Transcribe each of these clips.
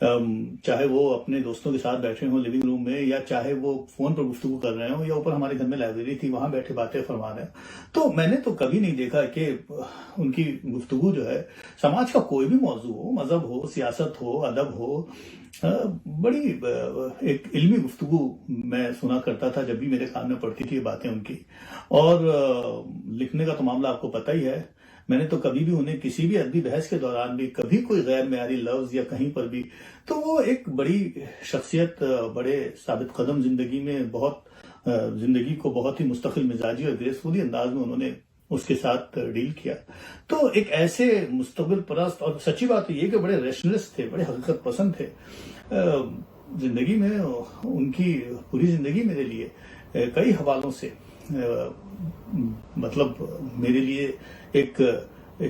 چاہے وہ اپنے دوستوں کے ساتھ بیٹھے ہوں لیونگ روم میں، یا چاہے وہ فون پر گفتگو کر رہے ہوں، یا اوپر ہمارے گھر میں لائبریری تھی وہاں بیٹھے باتیں فرما رہے ہیں، تو میں نے تو کبھی نہیں دیکھا کہ ان کی گفتگو جو ہے سماج کا کوئی بھی موضوع ہو، مذہب ہو، سیاست ہو، ادب ہو، بڑی ایک علمی گفتگو میں سنا کرتا تھا جب بھی میرے کان میں پڑتی تھی یہ باتیں ان کی. اور لکھنے کا تو معاملہ آپ کو پتہ ہی ہے، میں نے تو کبھی بھی انہیں کسی بھی ادبی بحث کے دوران بھی کبھی کوئی غیر معیاری لفظ یا کہیں پر بھی، تو وہ ایک بڑی شخصیت، بڑے ثابت قدم زندگی میں، زندگی کو بہت ہی مستقل مزاجی اور گریسفلی انداز میں انہوں نے اس کے ساتھ ڈیل کیا. تو ایک ایسے مستقبل پرست، اور سچی بات یہ کہ بڑے ریشنلسٹ تھے، بڑے حقیقت پسند تھے. زندگی میں ان کی پوری زندگی میرے لیے کئی حوالوں سے مطلب میرے لیے ایک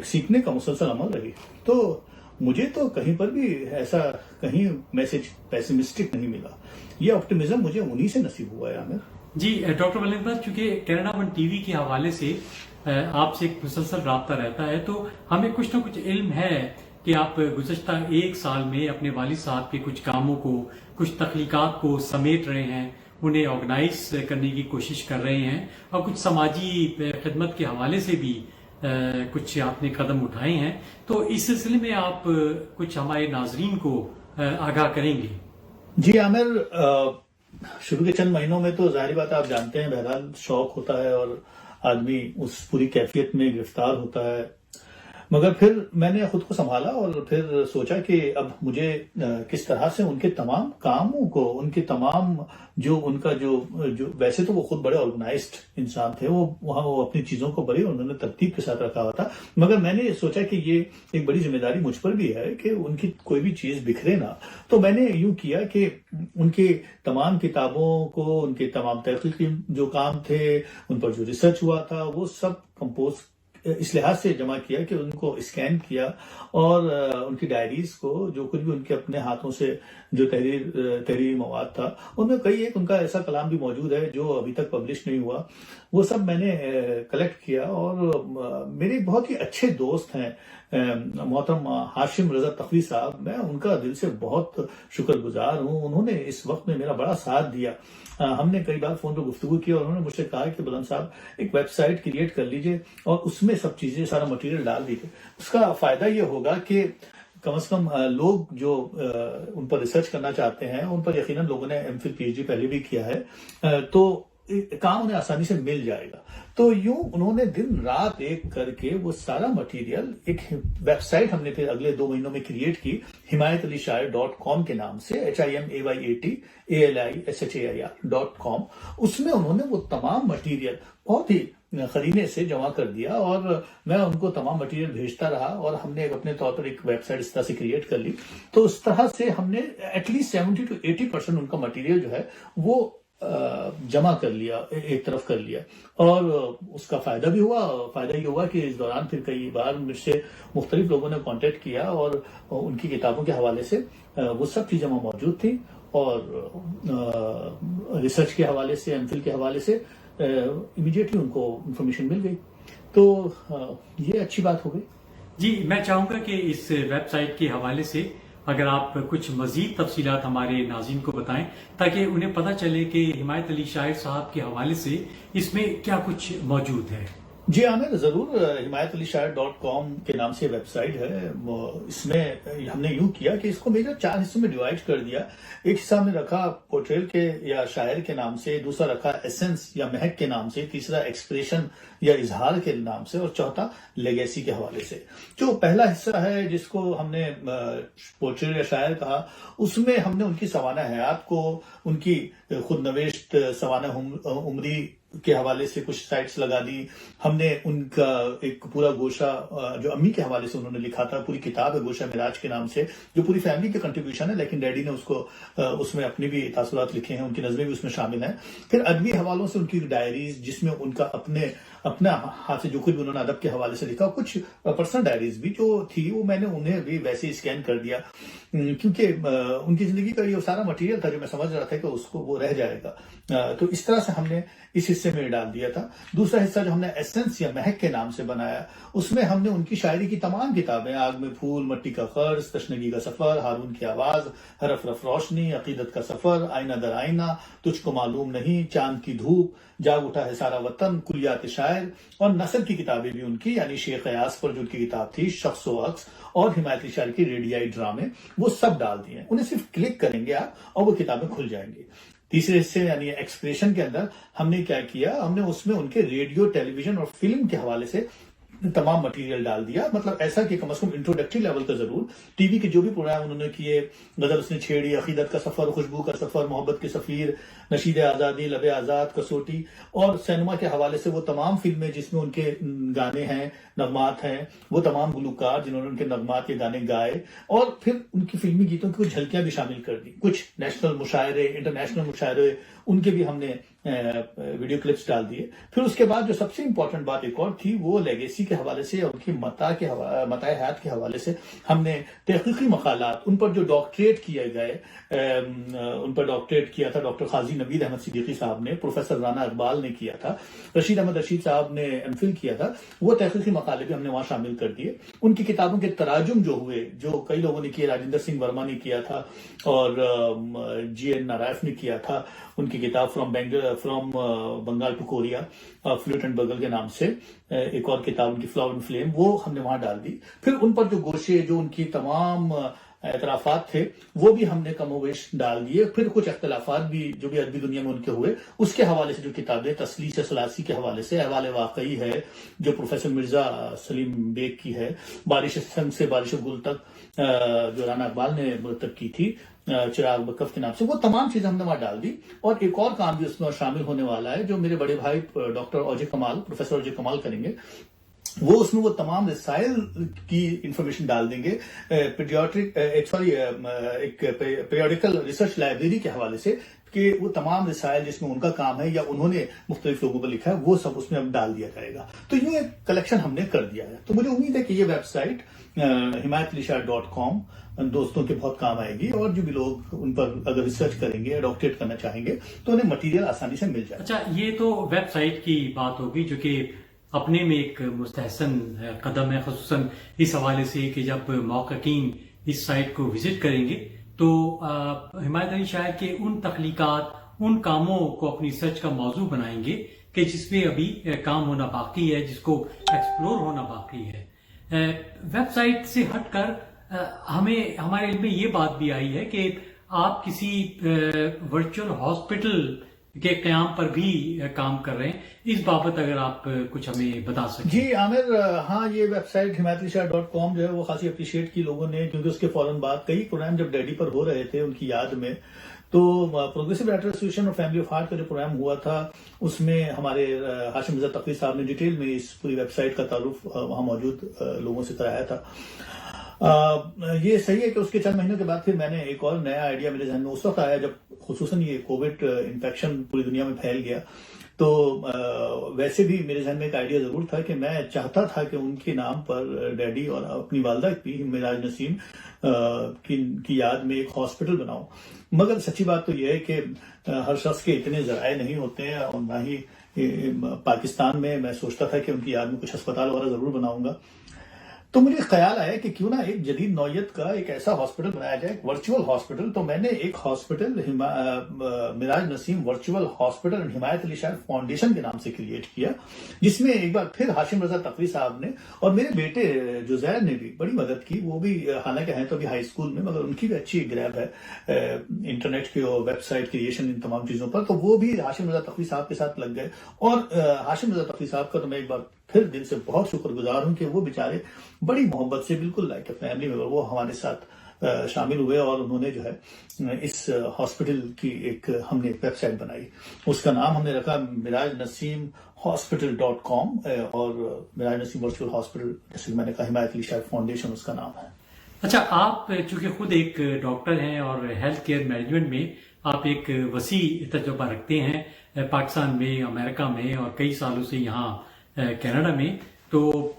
سیکھنے کا مسلسل عمل رہی. تو مجھے تو کہیں پر بھی ایسا کہیں میسج پیسمسٹک نہیں ملا. یہ آپٹیمزم مجھے انہی سے نصیب ہوا ہے. عامر جی ڈاکٹر ولید بھائی، چونکہ کینیڈا ون ٹی وی کے حوالے سے آپ سے ایک مسلسل رابطہ رہتا ہے، تو ہمیں کچھ نہ کچھ علم ہے کہ آپ گزشتہ ایک سال میں اپنے والد صاحب کے کچھ کاموں کو، کچھ تخلیقات کو سمیٹ رہے ہیں، انہیں آرگنائز کرنے کی کوشش کر رہے ہیں، اور کچھ سماجی خدمت کے حوالے سے بھی کچھ آپ نے قدم اٹھائے ہیں. تو اس سلسلے میں آپ کچھ ہمارے ناظرین کو آگاہ کریں گے؟ جی عامر، شروع کے چند مہینوں میں تو ظاہری بات آپ جانتے ہیں، بہرحال شوق ہوتا ہے اور آدمی اس پوری کیفیت میں گرفتار ہوتا ہے. مگر پھر میں نے خود کو سنبھالا اور پھر سوچا کہ اب مجھے کس طرح سے ان کے تمام کاموں کو، ان کے تمام ان کا جو ویسے تو وہ خود بڑے آرگنائزڈ انسان تھے، وہاں وہ اپنی چیزوں کو بڑی انہوں نے ترتیب کے ساتھ رکھا ہوا تھا، مگر میں نے سوچا کہ یہ ایک بڑی ذمہ داری مجھ پر بھی ہے کہ ان کی کوئی بھی چیز بکھرے نہ. تو میں نے یوں کیا کہ ان کی تمام کتابوں کو، ان کے تمام تحقیقی جو کام تھے، ان پر جو ریسرچ ہوا تھا، وہ سب کمپوز اس لحاظ سے جمع کیا کہ ان کو اسکین کیا، اور ان کی ڈائریز کو، جو کچھ بھی ان کے اپنے ہاتھوں سے جو تحریری مواد تھا، ان میں کئی ایک ان کا ایسا کلام بھی موجود ہے جو ابھی تک پبلش نہیں ہوا، وہ سب میں نے کلیکٹ کیا. اور میرے بہت ہی اچھے دوست ہیں محترم ہاشم رضا تقوی صاحب، میں ان کا دل سے بہت شکر گزار ہوں. انہوں نے اس وقت میں میرا بڑا ساتھ دیا. ہم نے کئی بار فون پر گفتگو کی اور انہوں نے مجھ سے کہا کہ بلند صاحب ایک ویب سائٹ کریٹ کر لیجئے اور اس میں سب چیزیں، سارا مٹیریل ڈال دیجئے. اس کا فائدہ یہ ہوگا کہ کم از کم لوگ جو ان پر ریسرچ کرنا چاہتے ہیں، ان پر یقیناً لوگوں نے M Phil P H D پہلے بھی کیا ہے، تو کام انہیں آسانی سے مل جائے گا. تو یوں انہوں نے دن رات ایک کر کے وہ سارا مٹیریل، ایک ویب سائٹ ہم نے پھر اگلے 2 مہینوں میں کریٹ کی himayataliShair.com کے نام سے، HIMAYATALISHAIR.com. اس میں انہوں نے وہ تمام مٹیریل بہت ہی خرینے سے جمع کر دیا، اور میں ان کو تمام مٹیریل بھیجتا رہا، اور ہم نے اپنے طور پر ایک ویب سائٹ اس طرح سے کریٹ کر لی. تو اس طرح سے ہم نے ایٹ لیسٹ 70 to 80% ان کا مٹیریل جو ہے وہ جمع کر لیا، ایک طرف کر لیا. اور اس کا فائدہ بھی ہوا. فائدہ یہ ہوا کہ اس دوران پھر کئی بار مجھ سے مختلف لوگوں نے کانٹیکٹ کیا، اور ان کی کتابوں کے حوالے سے وہ سب چیزیں وہاں موجود تھیں، اور ریسرچ کے حوالے سے، ایم فل کے حوالے سے امیڈیٹلی ان کو انفارمیشن مل گئی. تو یہ اچھی بات ہو گئی. جی میں چاہوں گا کہ اس ویب سائٹ کے حوالے سے اگر آپ کچھ مزید تفصیلات ہمارے ناظرین کو بتائیں، تاکہ انہیں پتہ چلے کہ حمایت علی شاعر صاحب کے حوالے سے اس میں کیا کچھ موجود ہے. جی عامر، ضرور. himayatalishair.com کے نام سے ویب سائٹ ہے. اس میں ہم نے یوں کیا کہ اس کو میجر 4 حصوں میں ڈیوائڈ کر دیا. ایک حصہ میں رکھا پورٹریل کے یا شاعر کے نام سے، دوسرا رکھا ایسنس یا مہک کے نام سے، تیسرا ایکسپریشن یا اظہار کے نام سے، اور چوتھا لیگیسی کے حوالے سے. جو پہلا حصہ ہے جس کو ہم نے پورٹریل یا شاعر کہا، اس میں ہم نے ان کی سوانح حیات کو، ان کی خود نوشت سوانح عمری کے حوالے سے کچھ سائٹس لگا دی. ہم نے ان کا ایک پورا گوشہ جو امی کے حوالے سے انہوں نے لکھا تھا، پوری کتاب ہے گوشہ معراج کے نام سے، جو پوری فیملی کے کنٹریبیوشن ہے، لیکن ڈیڈی نے اس کو اس میں اپنے بھی تاثرات لکھے ہیں، ان کی نظمیں بھی اس میں شامل ہیں. پھر ادبی حوالوں سے ان کی ڈائریز، جس میں ان کا اپنے اپنا ہاتھ سے جو کچھ بھی انہوں نے ادب کے حوالے سے لکھا، کچھ پرسنل ڈائریز بھی جو تھی وہ میں نے انہیں بھی ویسے ہی اسکین کر دیا، کیونکہ ان کی زندگی کا یہ سارا مٹیریل تھا جو میں سمجھ رہا تھا کہ اس کو وہ رہ جائے گا، تو اس طرح سے ہم نے اس حصے میں ڈال دیا تھا۔ دوسرا حصہ جو ہم نے ایسنس یا مہک کے نام سے بنایا، اس میں ہم نے ان کی شاعری کی تمام کتابیں، آگ میں پھول، مٹی کا قرض، تشنگی کا سفر، ہارون کی آواز، حرف رف روشنی، عقیدت کا سفر، آئینہ در آئینہ، تجھ کو معلوم نہیں، چاند کی دھوپ، جاگ اٹھا ہے سارا وطن، کلیات شاعر، اور نثر کی کتابیں بھی ان کی، یعنی شیخ ایاز پر جو ان کی کتاب تھی شخص و عکس، اور حمایت علی شاعر کی ریڈیائی ڈرامے، وہ سب ڈال دیے ہیں۔ انہیں صرف کلک کریں گے آپ اور وہ کتابیں کھل جائیں گی۔ تیسرے حصے یعنی ایکسپریشن کے اندر ہم نے کیا کیا، ہم نے اس میں ان کے ریڈیو، ٹیلی ویژن اور فلم کے حوالے سے تمام مٹیریل ڈال دیا، مطلب ایسا کہ کم از کم انٹروڈکٹری لیول کا ضرور، ٹی وی کے جو بھی پروگرام انہوں نے کیے، غزل اس نے چھیڑی، عقیدت کا سفر، خوشبو کا سفر، محبت کے سفیر، نشید آزادی، لب آزاد، کسوٹی، اور سینما کے حوالے سے وہ تمام فلمیں جس میں ان کے گانے ہیں، نغمات ہیں، وہ تمام گلوکار جنہوں نے ان کے نغمات کے گانے گائے، اور پھر ان کی فلمی گیتوں کی کچھ جھلکیاں بھی شامل کر دی، کچھ نیشنل مشاعرے، انٹرنیشنل مشاعرے، ان کے بھی ہم نے ویڈیو کلپس ڈال دیے۔ پھر اس کے بعد جو سب سے امپورٹنٹ بات ایک اور تھی، وہ لیگیسی کے حوالے سے اور ان کی متاع حیات کے حوالے سے ہم نے تحقیقی مقالات، ان پر جو ڈاکٹریٹ کیے گئے، ان پر ڈاکٹریٹ کیا تھا ڈاکٹر قاضی نوید احمد صدیقی صاحب نے، پروفیسر رانا اقبال نے کیا تھا، رشید احمد رشید صاحب نے ایم فل کیا تھا، وہ تحقیقی مقالے بھی ہم نے وہاں شامل کر دیے۔ ان کی کتابوں کے تراجم جو ہوئے، جو کئی لوگوں نے کیے، راجندر سنگھ ورما نے کیا تھا اور جی این نارائف نے کیا تھا، ان کی کتاب from Bengal to Korea, flute and bugle کے نام سے ایک اور کتاب ان کی فلاور اینڈ فلیم، وہ ہم نے وہاں ڈال دی۔ پھر ان پر جو گوشے، جو ان کی تمام اعترافات تھے، وہ بھی ہم نے کم و بیش ڈال دیے۔ پھر کچھ اختلافات بھی جو بھی ادبی دنیا میں ان کے ہوئے، اس کے حوالے سے جو کتابیں، تسلیس ثلاثی کے حوالے سے احوال واقعی ہے جو پروفیسر مرزا سلیم بیگ کی ہے، بارش سنگ سے بارش گل تک جو رانا اقبال نے مرتب کی تھی چراغ بکف کے نام سے، وہ تمام چیزیں ہم نے وہاں ڈال دی۔ اور ایک اور کام بھی اس میں شامل ہونے والا ہے جو میرے بڑے بھائی ڈاکٹر اوجے کمال، پروفیسر اوجے کمال کریں گے، وہ اس میں وہ تمام رسائل کی انفارمیشن ڈال دیں گے، ایک پیریوڈیکل ریسرچ لائبریری کے حوالے سے، کہ وہ تمام رسائل جس میں ان کا کام ہے یا انہوں نے مختلف لوگوں پر لکھا ہے، وہ سب اس میں اب ڈال دیا جائے گا۔ تو یہ ایک کلیکشن ہم نے کر دیا ہے۔ تو مجھے امید ہے کہ یہ ویب سائٹ himayatalishaar.com دوستوں کے بہت کام آئے گی، اور جو بھی لوگ ان پر اگر ریسرچ کریں گے، ڈاکٹریٹ کرنا چاہیں گے، تو انہیں مٹیریل آسانی سے مل جائے۔ اچھا، یہ تو ویب سائٹ کی بات ہوگی جو کہ اپنے میں ایک مستحسن قدم ہے، خصوصاً اس حوالے سے کہ جب موقعین اس سائٹ کو وزٹ کریں گے تو حمایت علی شاعر کے ان تخلیقات، ان کاموں کو اپنی سرچ کا موضوع بنائیں گے کہ جس میں ابھی کام ہونا باقی ہے، جس کو ایکسپلور ہونا باقی ہے۔ ویب سائٹ سے ہٹ کر ہمارے علم میں یہ بات بھی آئی ہے کہ آپ کسی ورچوئل ہاسپٹل کے قیام پر بھی کام کر رہے ہیں، اس بابت اگر آپ کچھ ہمیں بتا سکیں۔ جی عامر، ہاں، یہ ویب سائٹ himayatalishaar.com جو ہے وہ خاصی اپریشیٹ کی لوگوں نے، کیونکہ اس کے فوراً بعد کئی پروگرام جب ڈیڈی پر ہو رہے تھے ان کی یاد میں، تو پروگریسو رائٹر ایسوسیشن اور فیملی آف ہارٹ کا جو پروگرام ہوا تھا، اس میں ہمارے ہاشم رضا تقوی صاحب نے ڈیٹیل میں اس پوری ویب سائٹ کا تعارف وہاں موجود لوگوں سے کرایا تھا۔ یہ صحیح ہے کہ اس کے چند مہینوں کے بعد پھر میں نے ایک اور نیا آئیڈیا میرے ذہن میں اس وقت آیا جب خصوصاً یہ کووڈ انفیکشن پوری دنیا میں پھیل گیا، تو ویسے بھی میرے ذہن میں ایک آئیڈیا ضرور تھا کہ میں چاہتا تھا کہ ان کے نام پر ڈیڈی اور اپنی والدہ بھی، معراج نسیم کی یاد میں ایک ہاسپٹل بناؤں، مگر سچی بات تو یہ ہے کہ ہر شخص کے اتنے ذرائع نہیں ہوتے ہیں، اور نہ ہی پاکستان میں میں سوچتا تھا کہ ان کی یاد میں کچھ ہسپتال وغیرہ ضرور بناؤں گا۔ تو مجھے خیال آیا کہ کیوں نہ ایک جدید نوعیت کا ایک ایسا ہاسپٹل بنایا جائے، ایک ورچوئل ہاسپٹل۔ تو میں نے ایک hospital Meraj Naseem virtual hospital and حمایت علی شاعر فاؤنڈیشن کے نام سے کریٹ کیا، جس میں ایک بار پھر ہاشم رضا تقوی صاحب نے اور میرے بیٹے جزیر نے بھی بڑی مدد کی۔ وہ بھی حالانکہ ہیں تو ابھی ہائی اسکول میں، مگر ان کی بھی اچھی گریب ہے انٹرنیٹ کی اور ویب سائٹ کریشن، ان تمام چیزوں پر، تو وہ بھی ہاشم رضا تقوی صاحب کے ساتھ لگ گئے۔ اور ہاشم رضا تقوی صاحب کا تو میں ایک بار پھر دل سے بہت شکر گزار ہوں کہ وہ بیچارے بڑی محبت سے، بالکل لائک اے فیملی ممبر، وہ ہمارے ساتھ شامل ہوئے، اور انہوں نے جو ہے اس ہاسپٹل کی ایک ہم نے ویب سائٹ بنائی، اس کا نام ہم نے رکھا معراج نسیم hospital.com، اور معراج نسیم ورچوئل ہاسپٹل، جیسے کہ میں نے کہا حمایت علی شاعر فاؤنڈیشن اس کا نام ہے۔ اچھا، آپ چونکہ خود ایک ڈاکٹر ہیں اور ہیلتھ کیئر مینجمنٹ میں آپ ایک وسیع تجربہ رکھتے ہیں، پاکستان میں، امریکہ میں، اور کئی سالوں سے یہاں کینیڈا میں، تو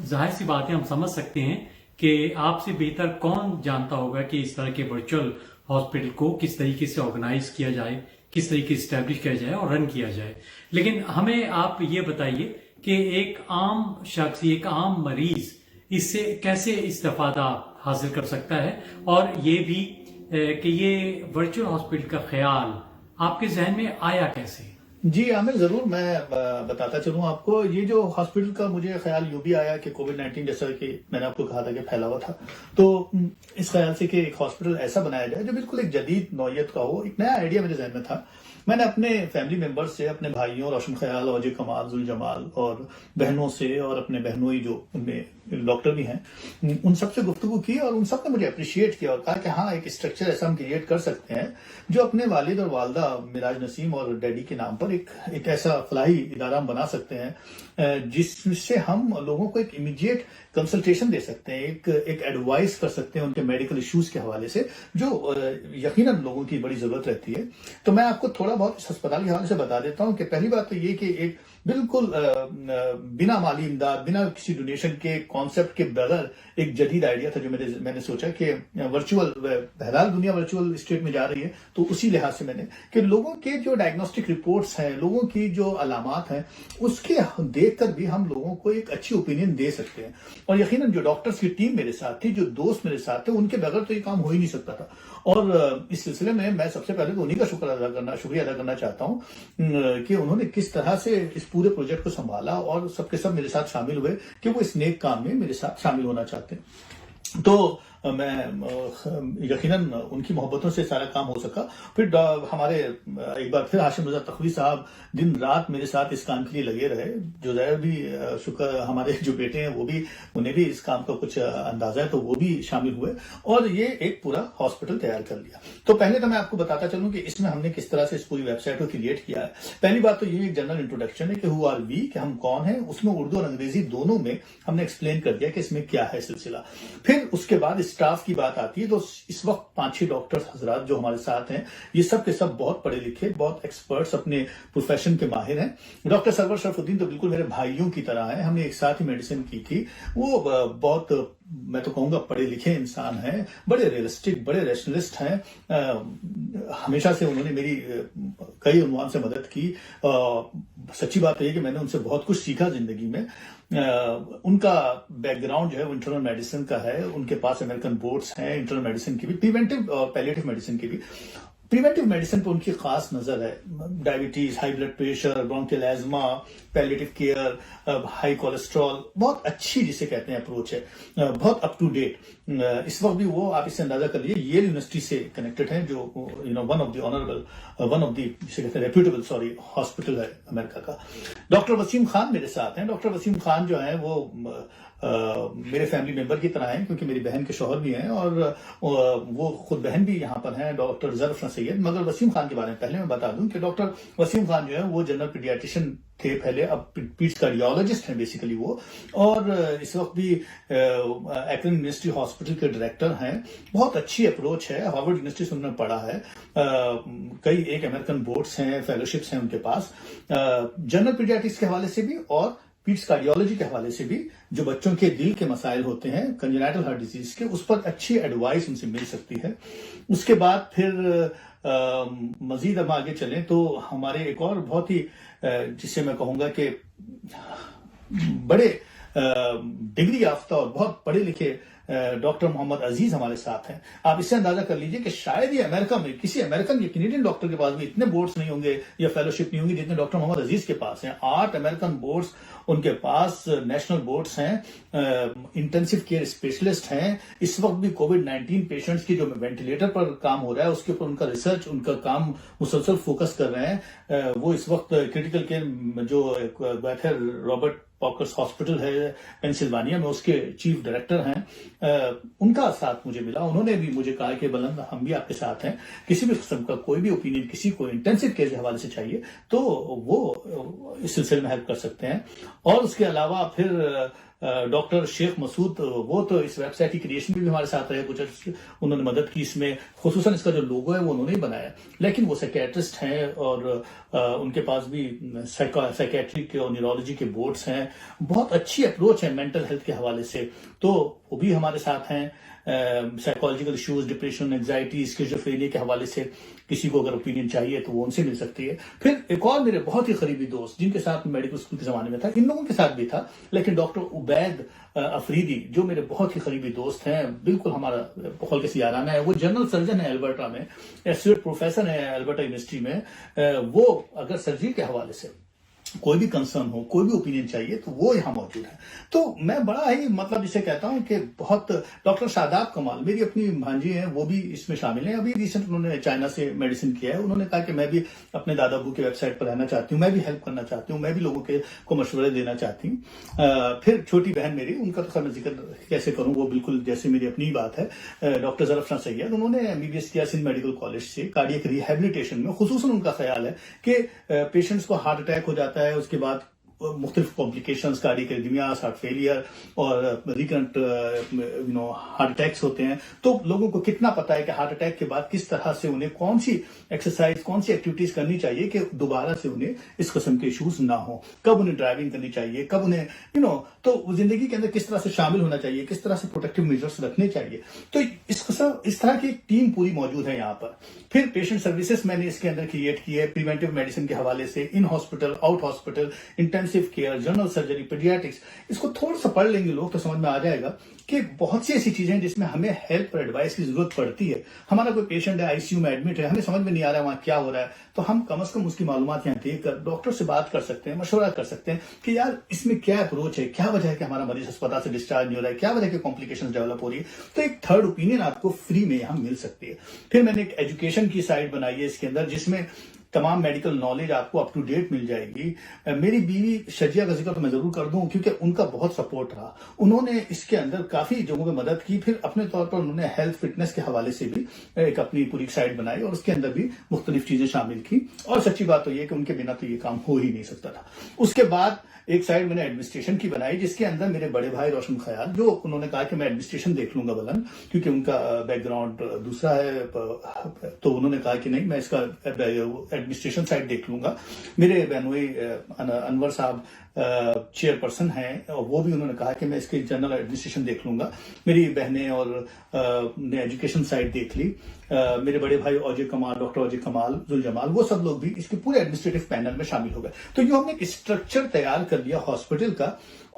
ظاہر سی بات ہے ہم سمجھ سکتے ہیں کہ آپ سے بہتر کون جانتا ہوگا کہ اس طرح کے ورچوئل ہاسپٹل کو کس طریقے سے آرگنائز کیا جائے، کس طریقے سے اسٹیبلش کیا جائے اور رن کیا جائے. لیکن ہمیں آپ یہ بتائیے کہ ایک عام شخص، ایک عام مریض اس سے کیسے استفادہ حاصل کر سکتا ہے، اور یہ بھی کہ یہ ورچوئل ہاسپٹل کا خیال آپ کے ذہن میں آیا کیسے؟ جی عامر، ضرور میں بتاتا چلوں آپ کو. یہ جو ہاسپٹل کا مجھے خیال یوں بھی آیا کہ کووڈ-19 جیسا کہ میں نے آپ کو کہا تھا کہ پھیلا ہوا تھا، تو اس خیال سے کہ ایک ہاسپٹل ایسا بنایا جائے جو بالکل ایک جدید نوعیت کا ہو. ایک نیا آئیڈیا میرے ذہن میں تھا. میں نے اپنے فیملی ممبر سے، اپنے بھائیوں روشن خیال، اوجے کمال، ذوالجمال اور بہنوں سے، اور اپنے بہنوئی جو ان میں ڈاکٹر بھی ہیں، ان سب سے گفتگو کی، اور ان سب نے مجھے اپریشیٹ کیا اور کہا کہ ہاں ایک اسٹرکچر ایسا ہم کریٹ کر سکتے ہیں جو اپنے والد اور والدہ معراج نسیم اور ڈیڈی کے نام پر ایک ایسا فلاحی ادارہ ہم بنا سکتے ہیں جس سے ہم لوگوں کو ایک امیڈیٹ کنسلٹیشن دے سکتے ہیں، ایک ایڈوائز کر سکتے ہیں ان کے میڈیکل ایشوز کے حوالے سے، جو یقیناً لوگوں کی بڑی ضرورت رہتی ہے. تو میں آپ کو تھوڑا بہت اس ہسپتال کے حوالے سے بتا دیتا ہوں کہ پہلی بات تو یہ کہ ایک بالکل بنا مالی امداد، بنا کسی ڈونیشن کے کانسیپٹ کے بغیر ایک جدید آئیڈیا تھا جو میں نے سوچا کہ ورچوئل، بہرحال دنیا ورچوئل اسٹیٹ میں جا رہی ہے، تو اسی لحاظ سے میں نے کہ لوگوں کے جو ڈائگنوسٹک رپورٹس ہیں، لوگوں کی جو علامات ہیں، اس کے دیکھ کر بھی ہم لوگوں کو ایک اچھی اوپینین دے سکتے ہیں. اور یقیناً جو ڈاکٹرز کی ٹیم میرے ساتھ تھی، جو دوست میرے ساتھ تھے، ان کے بغیر تو یہ کام ہو ہی نہیں سکتا تھا. اور اس سلسلے میں سب سے پہلے تو انہی کا شکریہ ادا کرنا چاہتا ہوں کہ انہوں نے کس طرح سے اس پورے پروجیکٹ کو سنبھالا، اور سب کے سب میرے ساتھ شامل ہوئے کہ وہ اس نیک کام میں میرے ساتھ شامل ہونا چاہتے ہیں. تو میں یقیناً ان کی محبتوں سے سارا کام ہو سکا. پھر ہمارے ایک بار پھر ہاشم رضا تخوی صاحب دن رات میرے ساتھ اس کام کے لیے لگے رہے. جو ظاہر بھی شکر، ہمارے جو بیٹے ہیں وہ بھی، انہیں بھی اس کام کا کچھ اندازہ ہے، تو وہ بھی شامل ہوئے اور یہ ایک پورا ہاسپٹل تیار کر لیا. تو پہلے تو میں آپ کو بتاتا چلوں کہ اس میں ہم نے کس طرح سے اس پوری ویب سائٹ کو کریٹ کیا ہے. پہلی بات تو یہ ایک جنرل انٹروڈکشن ہے کہ ہو آر وی، کہ ہم کون ہیں. اس میں اردو اور انگریزی دونوں میں ہم نے ایکسپلین کر دیا کہ اس میں کیا ہے سلسلہ. پھر اس کے بعد اسٹاف کی بات آتی ہے، تو اس وقت 5-6 ڈاکٹر حضرات جو ہمارے ساتھ ہیں، یہ سب کے سب بہت پڑھے لکھے، بہت ایکسپرٹس، اپنے پروفیشن کے ماہر ہیں. ڈاکٹر سرور شرف الدین تو بالکل میرے بھائیوں کی طرح ہیں، ہم نے ایک ساتھ ہی میڈیسن کی تھی. وہ بہت، میں تو کہوں گا، پڑھے لکھے انسان ہیں، بڑے ریئلسٹک، بڑے ریشنلسٹ ہیں. ہمیشہ سے انہوں نے میری کئی عنوان سے مدد کی. سچی بات یہ کہ میں نے ان سے بہت کچھ سیکھا زندگی میں. ان کا بیک گراؤنڈ جو ہے وہ انٹرنل میڈیسن کا ہے. ان کے پاس امریکن بورڈز ہیں انٹرنل میڈیسن کی بھی، پریونٹیو اور پیلیٹیو میڈیسن کی بھی. پریونٹیو میڈیسن پہ ان کی خاص نظر ہے. Diabetes, high blood pressure, bronchial asthma, palliative care, high cholesterol, بہت اچھی جسے کہتے ہیں اپروچ ہے، بہت اپ ٹو ڈیٹ. اس وقت بھی وہ، آپ اس سے اندازہ کر لیجیے، ییل یونیورسٹی سے کنیکٹڈ ہیں، جو ون آف دی جسے کہتے ہیں ریپیوٹیبل ہاسپٹل ہے امریکہ کا. ڈاکٹر وسیم خان میرے ساتھ ہیں. ڈاکٹر وسیم خان جو ہیں وہ میرے فیملی ممبر کی طرح ہیں، کیونکہ میری بہن کے شوہر بھی ہیں، اور وہ خود بہن بھی یہاں پر ہیں، ڈاکٹر ظفر سید. مگر وسیم خان کے بارے میں پہلے میں بتا دوں کہ ڈاکٹر وسیم خان جو ہے وہ جنرل پیڈیاٹریشین تھے پہلے، اب پیڈس کارڈیولوجسٹ ہیں بیسیکلی وہ، اور اس وقت بھی ایکرن یونیورسٹی ہاسپٹل کے ڈائریکٹر ہیں. بہت اچھی اپروچ ہے. ہارورڈ یونیورسٹی سے انہوں نے پڑھا ہے. کئی ایک امریکن بورڈز ہیں، فیلوشپس ہیں ان کے پاس، جنرل پیڈیاٹرکس کے حوالے سے بھی اور پیڈس کارڈیولوجی کے حوالے سے بھی. جو بچوں کے دل کے مسائل ہوتے ہیں، کنجنائٹل ہارٹ ڈیزیز کے، اس پر اچھی ایڈوائس ان سے مل سکتی ہے. اس کے بعد پھر مزید ہم آگے چلیں تو ہمارے ایک اور بہت ہی جسے میں کہوں گا کہ بڑے ڈگری یافتہ اور بہت پڑھے لکھے ڈاکٹر محمد عزیز ہمارے ساتھ ہیں. آپ اس سے اندازہ کر لیجئے کہ شاید یہ امریکہ میں کسی امریکن یا کینیڈین ڈاکٹر کے پاس بھی اتنے بورڈز نہیں ہوں گے یا فیلوشپ نہیں ہوں گی جتنے ڈاکٹر محمد عزیز کے پاس ہیں. 8 امریکن بورڈز ان کے پاس، نیشنل بورڈز ہیں، انٹینسیو کیئر اسپیشلسٹ ہیں. اس وقت بھی کووڈ-19 پیشنٹس کی جو وینٹیلیٹر پر کام ہو رہا ہے اس کے اوپر ان کا ریسرچ، ان کا کام مسلسل فوکس کر رہے ہیں. وہ اس وقت کرٹیکل کیئر جو رابرٹ پاکرس ہاسپٹل ہے پینسلوانیا میں، اس کے چیف ڈائریکٹر ہیں. ان کا ساتھ مجھے ملا. انہوں نے بھی مجھے کہا کہ بلند ہم بھی آپ کے ساتھ ہیں، کسی بھی قسم کا کوئی بھی اوپینین کسی کو انٹینسیو کیئر کے حوالے سے چاہیے تو وہ اس سلسلے میں ہیلپ کر سکتے ہیں. اور اس کے علاوہ پھر ڈاکٹر شیخ مسعود، وہ تو اس ویب سائٹ کی کریشن میں بھی ہمارے ساتھ رہے، کچھ انہوں نے مدد کی اس میں، خصوصاً اس کا جو لوگو ہے وہ انہوں نے ہی بنایا، لیکن وہ سائکیٹرسٹ ہیں اور ان کے پاس بھی سائکیٹرک اور نیورولوجی کے بورڈز ہیں، بہت اچھی اپروچ ہے مینٹل ہیلتھ کے حوالے سے، تو وہ بھی ہمارے ساتھ ہیں۔ Psychological issues, depression, anxiety, schizophrenia کے حوالے سے کسی کو اگر اوپینین چاہیے تو وہ ان سے مل سکتی ہے۔ پھر ایک اور میرے بہت ہی قریبی دوست جن کے ساتھ میں میڈیکل اسکول کے زمانے میں تھا، ان لوگوں کے ساتھ بھی تھا، لیکن ڈاکٹر عبید افریدی جو میرے بہت ہی قریبی دوست ہیں، بالکل ہمارا بقول کے یارانہ ہے، وہ جنرل سرجن ہے البرٹا میں، ایسوسیٹ پروفیسر ہے البرٹا یونیورسٹی میں۔ وہ اگر سرجری کے حوالے سے کوئی بھی کنسرن ہو، کوئی بھی اوپینین چاہیے تو وہ یہاں موجود ہے۔ تو میں بڑا ہی مطلب اسے کہتا ہوں کہ بہت ڈاکٹر شاداب کمال میری اپنی بھانجی ہیں، وہ بھی اس میں شامل ہیں، ابھی ریسنٹ انہوں نے چائنا سے میڈیسن کیا ہے، انہوں نے کہا کہ میں بھی اپنے دادا ابو کے ویب سائٹ پر رہنا چاہتی ہوں، میں بھی ہیلپ کرنا چاہتی ہوں، میں بھی لوگوں کو مشورے دینا چاہتی ہوں۔ پھر چھوٹی بہن میری، ان کا تو خیر میں ذکر کیسے کروں، وہ بالکل جیسے میری اپنی بات ہے، ڈاکٹر ظفر سید، انہوں نے MBBS کیا سندھ میڈیکل کالج سے کارڈیک ریہیبلیٹیشن میں۔ خصوصاً ان کا خیال ہے کہ پیشنٹس کو ہارٹ اٹیک ہو جاتا ہے، اس کے بعد مختلف کمپلیکیشنز، کارڈیک ارریتھمیاز، ہارٹ فیلئر اور ریکرنٹ ہارٹ اٹیکس ہوتے ہیں، تو لوگوں کو کتنا پتا ہے کہ ہارٹ اٹیک کے بعد کس طرح سے انہیں کون سی ایکسرسائز، کون سی ایکٹیویٹیز کرنی چاہیے کہ دوبارہ سے انہیں اس قسم کے ایشوز نہ ہوں، کب انہیں ڈرائیونگ کرنی چاہیے، کب انہیں تو زندگی کے اندر کس طرح سے شامل ہونا چاہیے، کس طرح سے پروٹیکٹیو میجرز رکھنے چاہیے۔ تو اس طرح کی ایک ٹیم پوری موجود ہے یہاں پر۔ پھر پیشنٹ سروسز میں نے اس کے اندر کریٹ کی ہے، پریونٹیو میڈیسن کے حوالے سے، in hospital, out hospital, intensive care, general surgery, paediatrics. اس کو تھوڑا سا پڑھ لیں گے لوگ تو سمجھ میں آ جائے گا کہ بہت سی ایسی چیزیں ہیں جس میں ہمیں ہیلپ اور ایڈوائس کی ضرورت پڑتی ہے۔ ہمارا کوئی پیشنٹ ہے ICU میں ایڈمٹ ہے، ہمیں سمجھ میں نہیں آ رہا ہے وہاں کیا ہو رہا ہے، تو ہم کم از کم اس کی معلومات یہاں دے کر ڈاکٹر سے بات کر سکتے ہیں، مشورہ کر سکتے ہیں کہ یار اس میں کیا اپروچ ہے، کیا وجہ ہے کہ ہمارا مریض اسپتال سے ڈسچارج نہیں ہو رہا ہے، کیا وجہ ہے کہ کمپلیکیشن ڈیولپ ہو رہی ہے۔ تو ایک تھرڈ اوپینین آپ کو فری میں یہاں مل سکتی ہے۔ پھر میں نے ایک ایجوکیشن کی سائٹ بنائی ہے اس کے اندر، جس میں تمام میڈیکل نالج آپ کو اپ ٹو ڈیٹ مل جائے گی۔ میری بیوی شجیہ کا ذکر تو میں ضرور کر دوں کیونکہ ان کا بہت سپورٹ رہا، انہوں نے اس کے اندر کافی جگہوں پہ مدد کی۔ پھر اپنے طور پر انہوں نے ہیلتھ فٹنس کے حوالے سے بھی ایک اپنی پوری سائٹ بنائی اور اس کے اندر بھی مختلف چیزیں شامل کی، اور سچی بات تو یہ کہ ان کے بنا تو یہ کام ہو ہی نہیں سکتا تھا۔ اس کے بعد ایک سائٹ میں نے ایڈمنسٹریشن کی بنائی، جس کے اندر میرے بڑے بھائی روشن خیال، جو انہوں نے کہا کہ میں ایڈمنسٹریشن دیکھ لوں گا بلند، کیونکہ ان کا بیک گراؤنڈ دوسرا ہے، تو انہوں نے کہا کہ نہیں میں اس کا ایڈمنسٹریشن سائٹ دیکھ لوں گا۔ میرے بہنوئی انور صاحب چیئر پرسن ہیں، وہ بھی انہوں نے کہا کہ میں اس کی جنرل ایڈمنسٹریشن دیکھ لوں گا۔ میری بہنیں اور نے ایجوکیشن سائٹ دیکھ لی۔ میرے بڑے بھائی اوجے کمال، ڈاکٹر اوجے کمال، ذوالجمال، وہ سب لوگ بھی اس کے پورے ایڈمنسٹریٹو پینل میں شامل ہو گئے۔ تو یہ ہم نے ایک اسٹرکچر تیار کر لیا ہاسپٹل کا،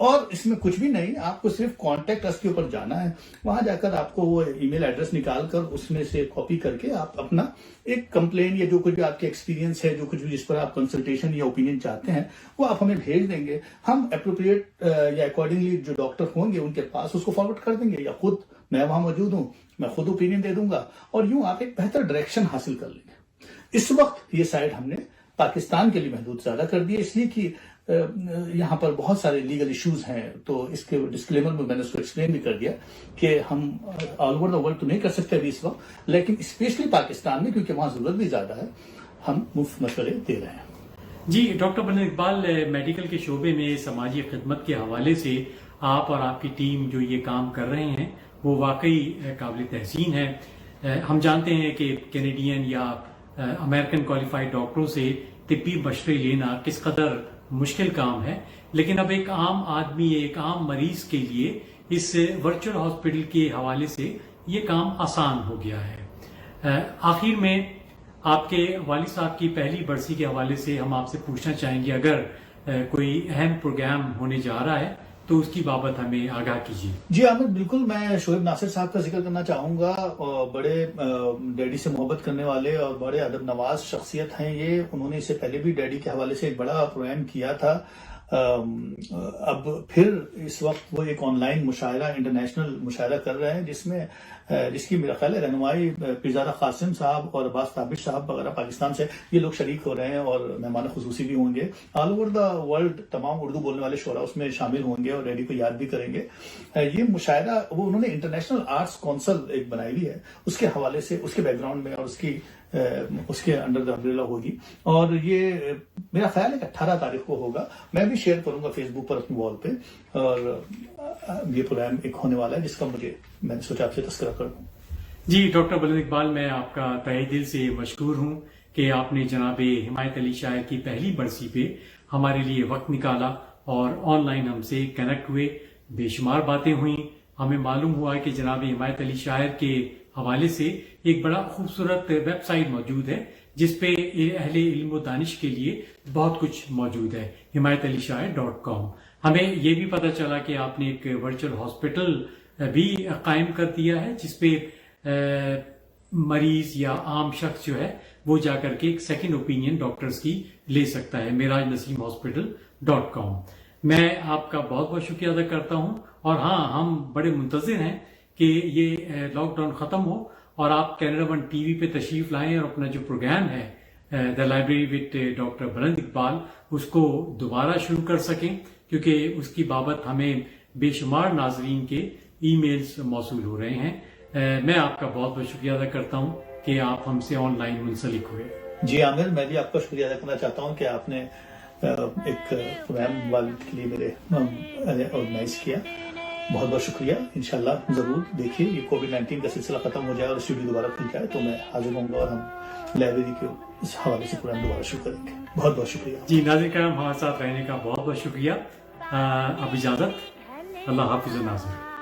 اور اس میں کچھ بھی نہیں، آپ کو صرف کانٹیکٹ اس کے اوپر جانا ہے، وہاں جا کر آپ کو وہ ای میل ایڈریس نکال کر اس میں سے کاپی کر کے آپ اپنا ایک کمپلین یا جو کچھ بھی آپ کے ایکسپیرینس ہے، جو کچھ بھی جس پر آپ کنسلٹیشن یا اوپینین چاہتے ہیں، وہ آپ ہمیں بھیج دیں گے۔ ہم اپروپریٹ یا اکارڈنگلی جو ڈاکٹر ہوں گے ان کے پاس اس کو فارورڈ کر دیں گے، یا خود میں وہاں موجود ہوں، میں خود اوپینین دے دوں گا، اور یوں آپ ایک بہتر ڈائریکشن حاصل کر لیں گے۔ اس وقت یہ سائٹ ہم نے پاکستان کے لیے محدود زیادہ کر دی ہے، اس لیے کہ یہاں پر بہت سارے لیگل ایشوز ہیں، تو اس کے ڈسکلیمر میں نے اس کو ایکسپلین بھی کر دیا کہ ہم آل اوور دا ورلڈ تو نہیں کر سکتے ابھی اس وقت، لیکن اسپیشلی پاکستان میں کیونکہ وہاں ضرورت بھی زیادہ ہے، ہم مفت مشورے دے رہے ہیں۔ جی ڈاکٹر بلند اقبال، میڈیکل کے شعبے میں سماجی خدمت کے حوالے سے آپ اور آپ کی ٹیم جو یہ کام کر رہے ہیں وہ واقعی قابل تحسین ہے۔ ہم جانتے ہیں کہ کینیڈین یا امریکن کوالیفائڈ ڈاکٹروں سے طبی مشورے لینا کس قدر مشکل کام ہے، لیکن اب ایک عام آدمی، ایک عام مریض کے لیے اس ورچوئل ہاسپٹل کے حوالے سے یہ کام آسان ہو گیا ہے۔ آخر میں آپ کے والد صاحب کی پہلی برسی کے حوالے سے ہم آپ سے پوچھنا چاہیں گے، اگر کوئی اہم پروگرام ہونے جا رہا ہے تو اس کی بابت ہمیں آگاہ کیجیے۔ جی عامر، بالکل، میں شعیب ناصر صاحب کا ذکر کرنا چاہوں گا، بڑے ڈیڈی سے محبت کرنے والے اور بڑے ادب نواز شخصیت ہیں یہ۔ انہوں نے اس سے پہلے بھی ڈیڈی کے حوالے سے ایک بڑا پروگرام کیا تھا، اب پھر اس وقت وہ ایک آن لائن مشاعرہ، انٹرنیشنل مشاعرہ کر رہے ہیں، جس کی میرا خیال ہے رہنمائی پیرزادہ قاسم صاحب اور عباس تابش صاحب وغیرہ پاکستان سے یہ لوگ شریک ہو رہے ہیں، اور مہمان خصوصی بھی ہوں گے۔ آل اوور دا ورلڈ تمام اردو بولنے والے شعراء اس میں شامل ہوں گے اور ڈیڈی کو یاد بھی کریں گے۔ یہ مشاعرہ وہ انہوں نے انٹرنیشنل آرٹس کونسل ایک بنائی ہوئی ہے، اس کے حوالے سے، اس کے بیک گراؤنڈ میں اور اس کی اس کے انڈر دا امبریلا ہوگی، اور یہ میرا خیال ہے کہ 18 تاریخ کو ہوگا. میں بھی شیئر کروں گا فیس بک پر اپنی وال پہ، اور یہ پروگرام ایک ہونے والا ہے جس کا میں نے سوچا آپ سے تذکرہ کر دوں. جی ڈاکٹر بلند اقبال، میں آپ کا تہہ دل سے مشکور ہوں کہ آپ نے جناب حمایت علی شاعر کی پہلی برسی پہ ہمارے لیے وقت نکالا اور آن لائن ہم سے کنیکٹ ہوئے. بے شمار باتیں ہوئیں. ہمیں معلوم ہوا کہ جناب حمایت علی شاعر کے حوالے سے ایک بڑا خوبصورت ویب سائٹ موجود ہے جس پہ اہل علم و دانش کے لیے بہت کچھ موجود ہے، himayatalishar.com. ہمیں یہ بھی پتہ چلا کہ آپ نے ایک ورچوئل ہاسپٹل بھی قائم کر دیا ہے جس پہ مریض یا عام شخص جو ہے وہ جا کر کے ایک سیکنڈ اوپینین ڈاکٹرز کی لے سکتا ہے، mirajnaseemhospital.com. میں آپ کا بہت بہت شکریہ ادا کرتا ہوں، اور ہاں ہم بڑے منتظر ہیں کہ یہ لاک ڈاؤن ختم ہو اور آپ کینیڈا ون ٹی وی پہ تشریف لائیں اور اپنا جو پروگرام ہے دا لائبریری وتھ ڈاکٹر بلند اقبال اس کو دوبارہ شروع کر سکیں، کیونکہ اس کی بابت ہمیں بے شمار ناظرین کے ای میلز موصول ہو رہے ہیں. میں آپ کا بہت بہت شکریہ ادا کرتا ہوں کہ آپ ہم سے آن لائن منسلک ہوئے. جی عامر، میں بھی آپ کا شکریہ ادا کرنا چاہتا ہوں کہ آپ نے ایک پروگرام والد کے لیے میرے آرگنائز کیا. بہت بہت شکریہ. انشاءاللہ ضرور دیکھیے یہ کووڈ-19 کا سلسلہ ختم ہو جائے اور اسٹوڈیو دوبارہ کھل جائے تو میں حاضر ہوں گا اور ہم لائبریری کے اس حوالے سے پروگرام دوبارہ شروع کریں گے. بہت بہت شکریہ. جی ناظرین کرام، ہمارے ساتھ رہنے کا بہت بہت شکریہ. اب اجازت. اللہ حافظ ناظرین.